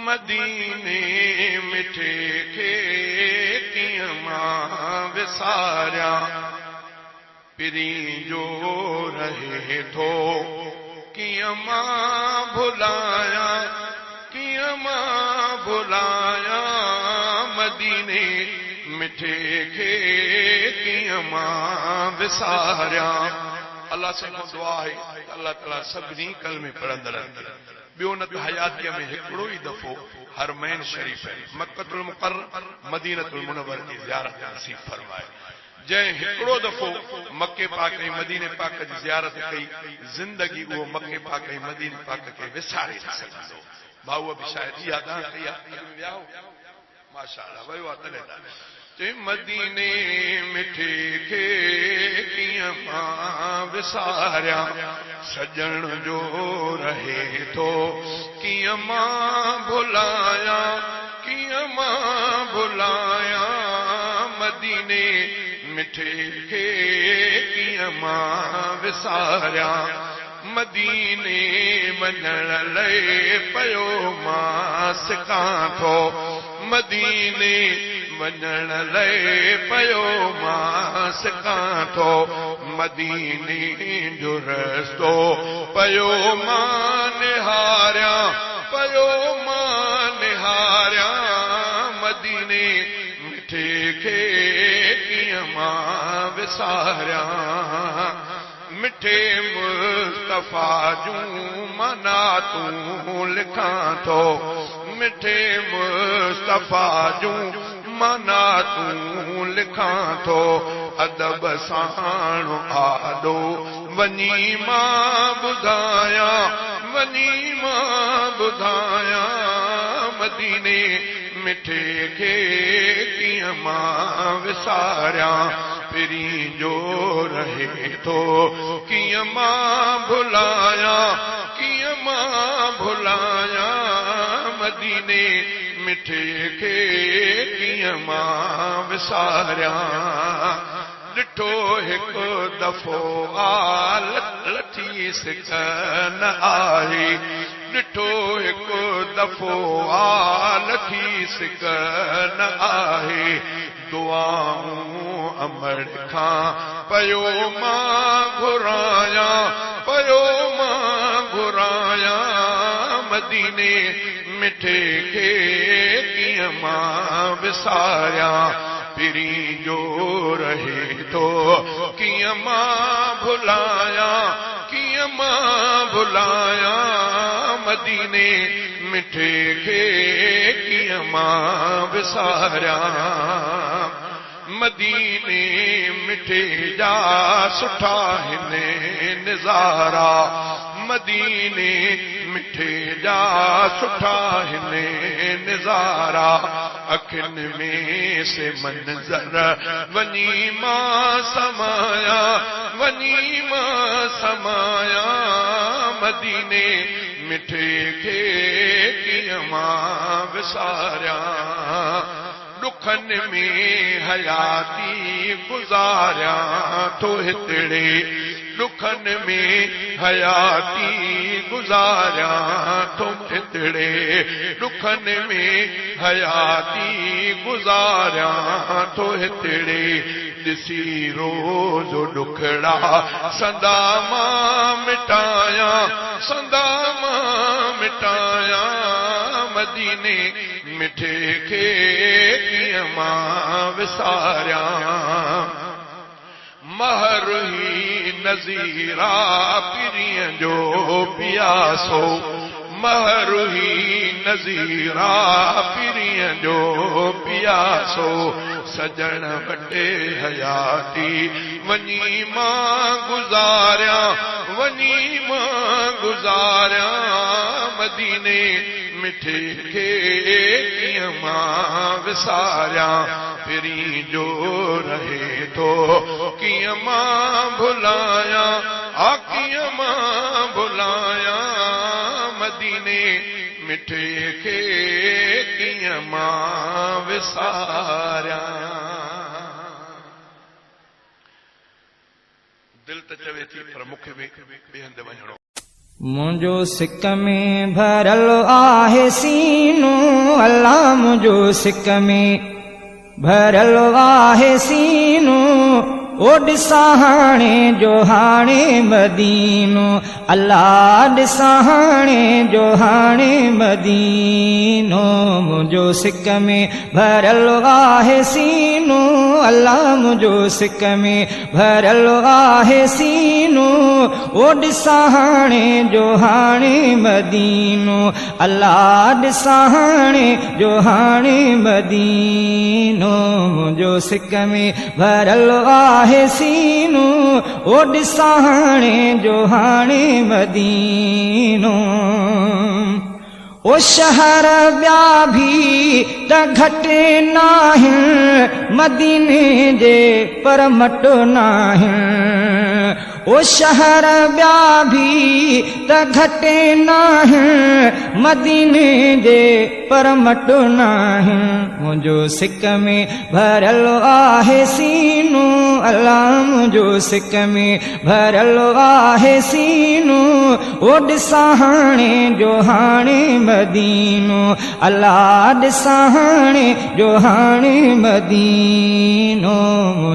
मदीने मिठे खे कीअं मां विसारिया पिरी जो रहे थो कीअं मां भुलाया कीअं मां भुलाया मदीने मिठे खे कीअं मां विसारिया। अल्लाह से दुआ है अल्लाह ताला सभिनी कलमे पढ़ंदड़ ॿियो न त हयातीअ में हिकिड़ो ई दफ़ो हरमैन शरीफ़ मक्कतुल मुकर्रम मदीनतुल मुनव्वर जी ज़ियारत नसीब फरमाए। जंहिं हिकिड़ो दफ़ो मके पाक ऐं मदीने पाक जी ज़ियारत कई ज़िंदगी उहो मके पाक ऐं मदीने पाक खे विसारे न सघंदो। भाऊ बि शायदि इहा ॻाल्हि कई आहे माशाअल्लाह वियो आहे तॾहिं चई मदीने मिठे खे कीअं मां विसारिया सजण जो रहे थो कीअं मां भुलाया कीअं मां भुलाया मदीने मिठे खे कीअं मां विसारिया मदीने वञण लाइ पियो मां सिकां थो मदीने वञण लाइ पियो मां सिकां थो मदीने जो रस्तो पियो मां निहारिया पियो मां निहारिया मदीने मिठे खे कीअं मां विसारिया मिठे मुस्तफ़ा जूं मनातूं लिखां थो मिठे मुस्तफ़ा जूं मनातूं लिखां थो अदब साण आॾो वञी मां ॿुधाया वञी मां ॿुधाया मदीने मिठे खे कीअं मां विसारिया पिरी जो रहे थो कीअं मां भुलाया कीअं मां भुलाया मदीने मिठे खे कीअं मां विसारिया ॾिठो हिकु दफ़ो लठी सिक न आहे ॾिठो हिकु दफ़ो लठी सिक न आहे दुआऊं अमर खां पियो मां घुराया पियो मां घुराया मदीने मिठे खे कीअं मां विसारिया पिरी जो रहे थो कीअं मां भुलाया कीअं मां भुलाया मदीने मिठे खे कीअं मां विसारिया मदीने मिठे जा सुठा हिन निज़ारा मदीने मिठे जा सुठा हिन निज़ारा अखियुनि में से मंज़र वञी मां समाया वञी मां समाया मदीने मिठे खे कीअं मां विसारिया दुखनि में हयाती गुज़ारिया थो हितड़े दुखनि में हयाती गुज़ारिया थो हितड़े दुखनि में हयाती गुज़ारिया थो हितड़े ॾिसी रोज़ दुखड़ा सदा मां मिटाया सदा मां मिटाया मदीने मिठे खे कीअं मां विसारिया महर ही नज़ीरा पिरीअ जो पियासो महर ही नज़ीरा पिरीअ जो पियासो सजण वटे हयाती वञी मां गुज़ारिया वञी मां गुज़ारिया मदीने मिठे खे कीअं मां विसारिया पिरी जो रहे थो कीअं मां भुलाया कीअं मां भुलाया मदीने मिठे खे कीअं मां विसारिया दिल त चवे थी पर मूंखे ॿिए हंधि वञिणो मुंहिंजो सिक में भरल आहे सीनो अल्लाह मुंहिंजो सिक में भरियल आहे सीनो ओ ॾिसां हाणे जो हाणे मदीनो अल्लाह ॾिसां हाणे जो हाणे मदीनो मुंहिंजो सिक में भरियल आहे सीनो अल्लाह मुंहिंजो सिक में भरियल आहे सीनो ओ ॾिसां हाणे जो हाणे मदीनो अल्लाह ॾिसां हाणे जो हाणे मदीनो मुंहिंजो सिक में भरियल आहे सीनो ओ ॾिसां हाणे जो हाणे मदीनो ओ शहर ॿिया बि त घटि नाहिनि मदीने जे पर मटो नाहिनि ओ शहर ॿिया बि त घटि नाहिनि मदीने जे पर मटो नाहिनि मुंहिंजो सिक में भरियल आहे सीनो अल्लाह मुंहिंजो सिक में भरियल आहे सीनो ओ ॾिसां हाणे जो हाणे मदीनो अल्लाह ॾिसां हाणे जो हाणे मदीनो